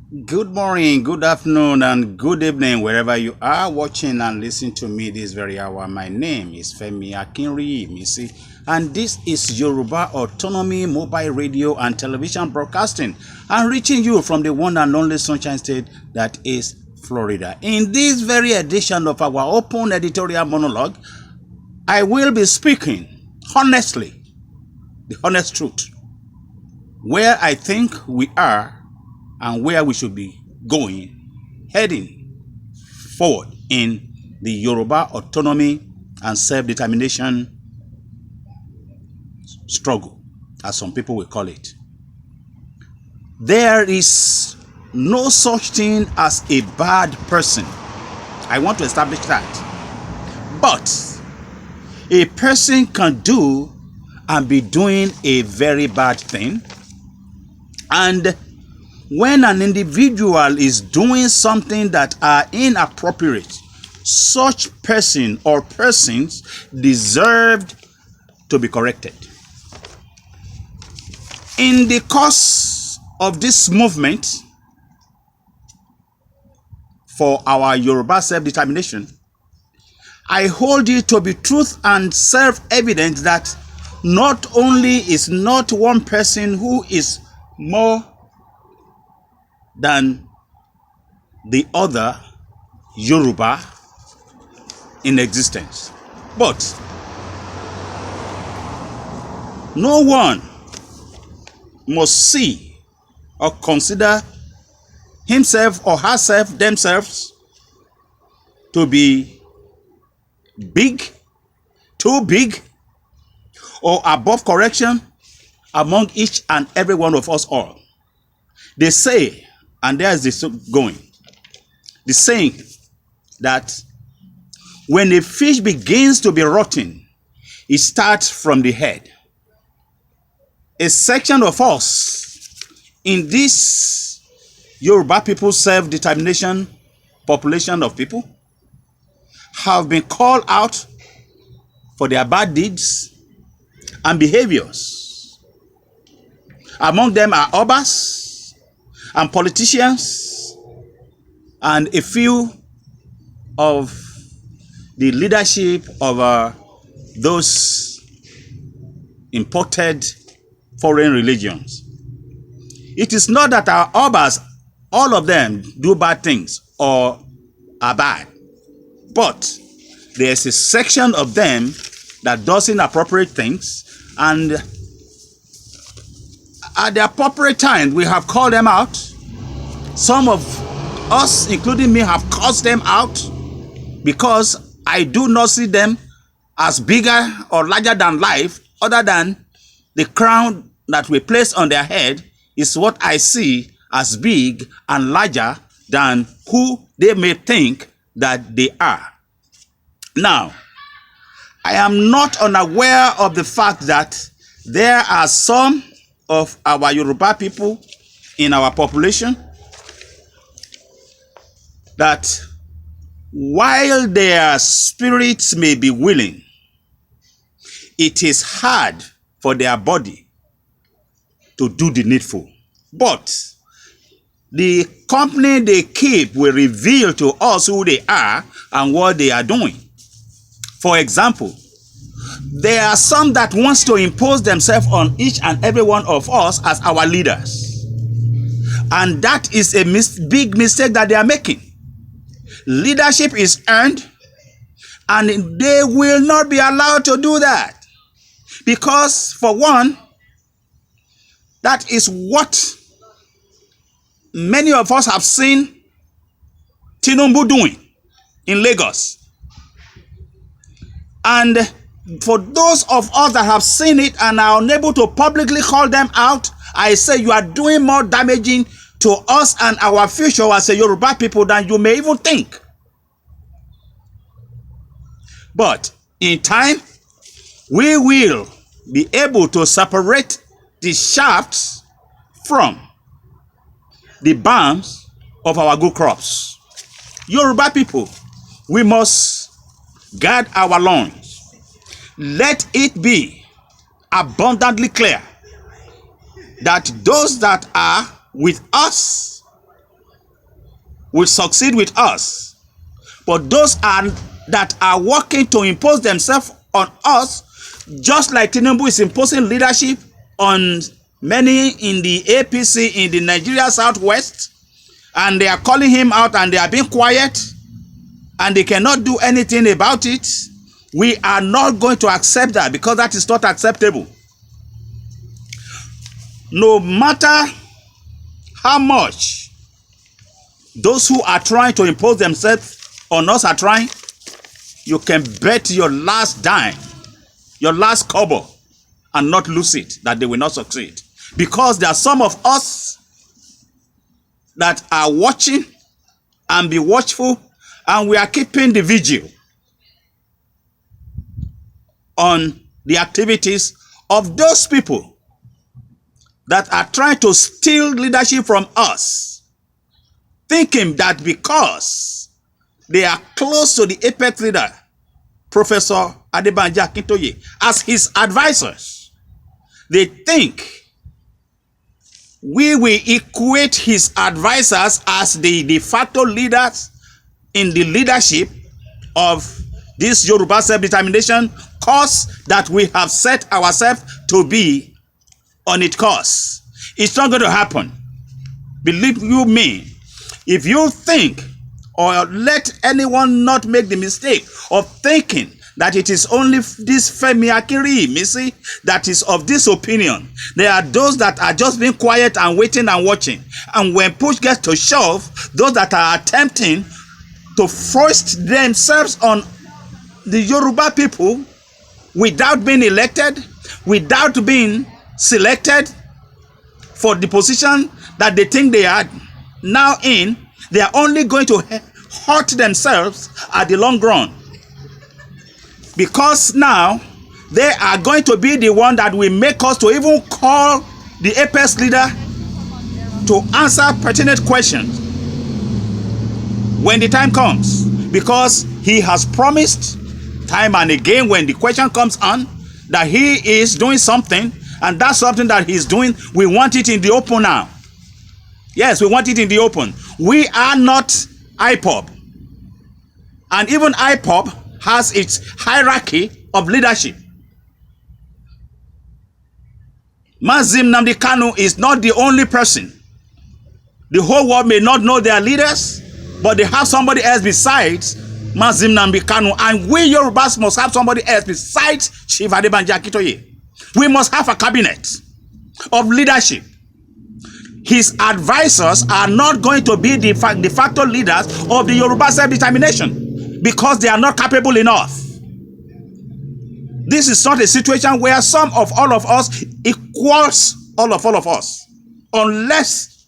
Good morning, good afternoon, and good evening, wherever you are watching and listening to me this very hour. My name is Femi Akinriyimisi, and this is Yoruba Autonomy Mobile Radio and Television Broadcasting. I'm reaching you from the one and only Sunshine State that is Florida. In this very edition of our open editorial monologue, I will be speaking honestly, the honest truth, where I think we are and where we should be heading forward in the Yoruba autonomy and self-determination struggle, as some people will call it. There is no such thing as a bad person. I want to establish that. But a person can do and be doing a very bad thing, and when an individual is doing something that are inappropriate, such person or persons deserved to be corrected. In the course of this movement for our Yoruba self-determination, I hold it to be truth and self-evident that not only is not one person who is more than the other Yoruba in existence, but no one must see or consider himself or herself, themselves, to be big, too big, or above correction among each and every one of us all. They say, and there's this going, the saying that when a fish begins to be rotten, it starts from the head. A section of us in this Yoruba people self-determination population of people have been called out for their bad deeds and behaviors. Among them are obas and politicians and a few of the leadership of those imported foreign religions. It is not that our obas, all of them, do bad things or are bad, but there's a section of them that does inappropriate things, and at the appropriate time we have called them out. Some of us, including me, have cursed them out because I do not see them as bigger or larger than life, other than the crown that we place on their head is what I see as big and larger than who they may think that they are. Now, I am not unaware of the fact that there are some of our Yoruba people in our population that while their spirits may be willing, it is hard for their body to do the needful. But the company they keep will reveal to us who they are and what they are doing. For example, there are some that wants to impose themselves on each and every one of us as our leaders. And that is a big mistake that they are making. Leadership is earned, and they will not be allowed to do that. Because, for one, that is what many of us have seen Tinubu doing in Lagos. And for those of us that have seen it and are unable to publicly call them out, I say you are doing more damaging to us and our future as a Yoruba people than you may even think. But in time, we will be able to separate the shafts from the barns of our good crops. Yoruba people, we must guard our loins. Let it be abundantly clear that those that are with us will succeed with us. But those that are working to impose themselves on us, just like Tinubu is imposing leadership on many in the APC in the Nigeria Southwest, and they are calling him out and they are being quiet and they cannot do anything about it. We are not going to accept that, because that is not acceptable. No matter how much those who are trying to impose themselves on us are trying, you can bet your last dime, your last kobo, and not lose it, that they will not succeed. Because there are some of us that are watching and be watchful, and we are keeping the vigil on the activities of those people that are trying to steal leadership from us, thinking that because they are close to the apex leader, Professor Adebanji Akintoye, as his advisors, they think we will equate his advisors as the de facto leaders in the leadership of this Yoruba self-determination course that we have set ourselves to be on its course. It's not going to happen. Believe you me, if you think, or let anyone not make the mistake of thinking that it is only this Femi Akinriyimisi that is of this opinion. There are those that are just being quiet and waiting and watching. And when push gets to shove, those that are attempting to foist themselves on the Yoruba people without being elected, without being selected for the position that they think they are now in, they are only going to hurt themselves at the long run. Because now they are going to be the one that will make us to even call the apex leader to answer pertinent questions when the time comes. Because he has promised time and again, when the question comes on, that he is doing something, and that's something that he's doing, we want it in the open now. Yes, we want it in the open. We are not IPOB. And even IPOB has its hierarchy of leadership. Mazi Nnamdi Kanu is not the only person. The whole world may not know their leaders, but they have somebody else besides Mazi Nnamdi Kanu. And we Yorubas must have somebody else besides Chief Adebanji Akintoye. We must have a cabinet of leadership. His advisors are not going to be the de facto leaders of the Yoruba self-determination, because they are not capable enough. This is not a situation where some of all of us equals all of us, unless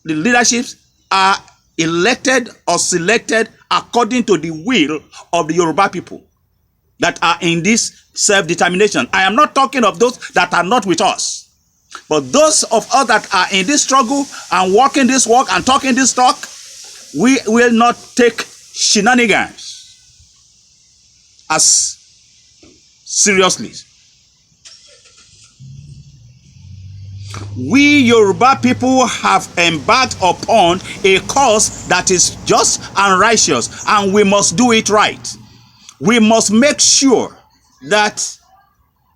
the leaderships are elected or selected according to the will of the Yoruba people that are in this self-determination. I am not talking of those that are not with us, but those of us that are in this struggle and walking this walk and talking this talk. We will not take shenanigans as seriously. We Yoruba people have embarked upon a cause that is just and righteous, and we must do it right. We must make sure that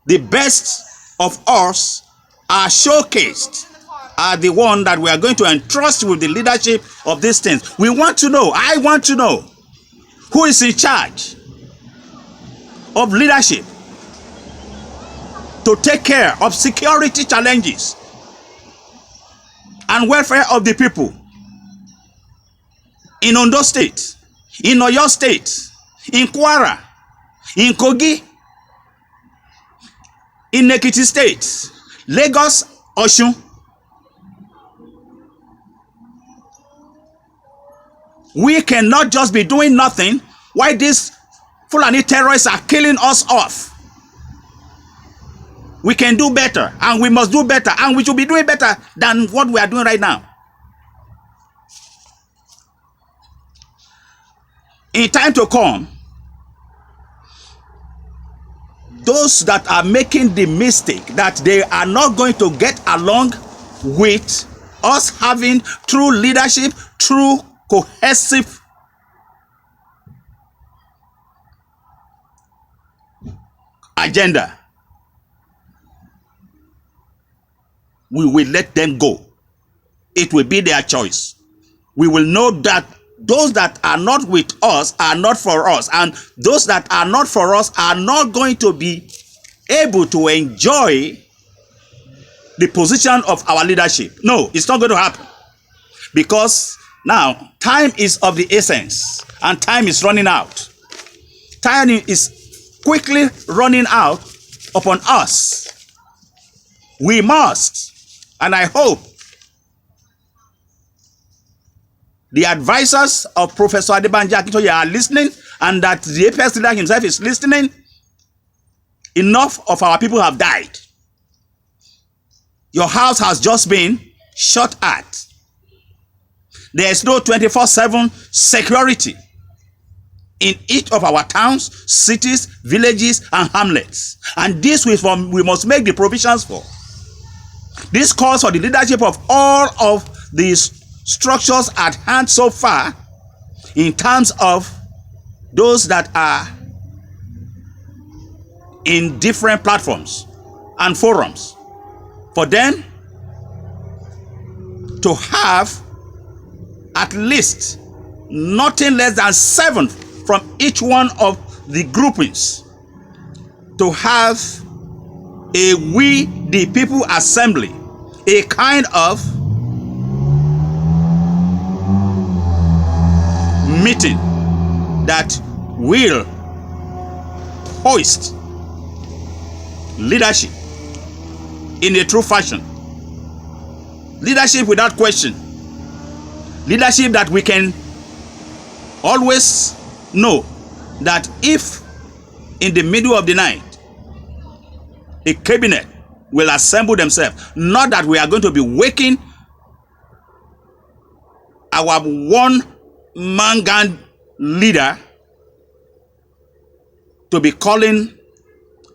the best of us are showcased, are the one that we are going to entrust with the leadership of these things. We want to know, I want to know, who is in charge of leadership to take care of security challenges and welfare of the people in Ondo State, in Oyo State, in Kwara, in Kogi, in Ekiti State, Lagos, Osun. We cannot just be doing nothing while these Fulani terrorists are killing us off. We can do better, and we must do better, and we should be doing better than what we are doing right now. In time to come, those that are making the mistake that they are not going to get along with us having true leadership, true cohesive agenda, we will let them go. It will be their choice. We will know that those that are not with us are not for us, and those that are not for us are not going to be able to enjoy the position of our leadership. No, it's not going to happen, because now time is of the essence and time is running out. Time is quickly running out upon us. We must, and I hope the advisors of Professor Adebanji Akintoye are listening, and that the APS leader himself is listening. Enough of our people have died. Your house has just been shot at. There is no 24/7 security in each of our towns, cities, villages, and hamlets. And this we must make the provisions for. This calls for the leadership of all of these structures at hand so far, in terms of those that are in different platforms and forums, for them to have at least nothing less than 7 from each one of the groupings, to have a we the people assembly, a kind of meeting that will hoist leadership in a true fashion. Leadership without question. Leadership that we can always know that if in the middle of the night a cabinet will assemble themselves, not that we are going to be waking our one-man gang leader to be calling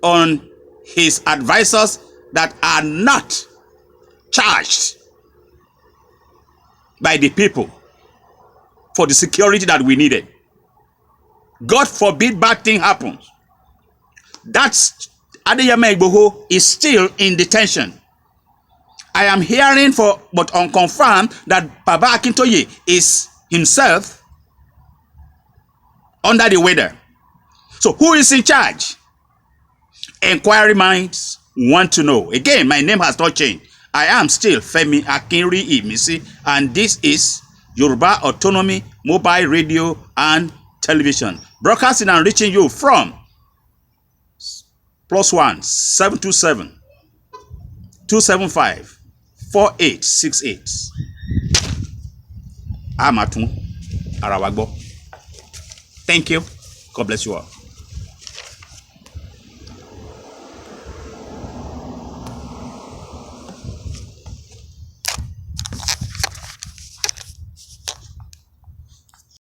on his advisors that are not charged by the people for the security that we needed. God forbid bad thing happens. That's Adeyemo Igboho is still in detention. I am hearing but unconfirmed that Baba Akintoye is himself under the weather. So who is in charge? Inquiry minds want to know. Again, my name has not changed. I am still Femi Akinri Imisi, and this is Yoruba Autonomy Mobile Radio and Television, broadcasting and reaching you from +1 727 275 4868. Amatun Arawagbo. Thank you. God bless you all.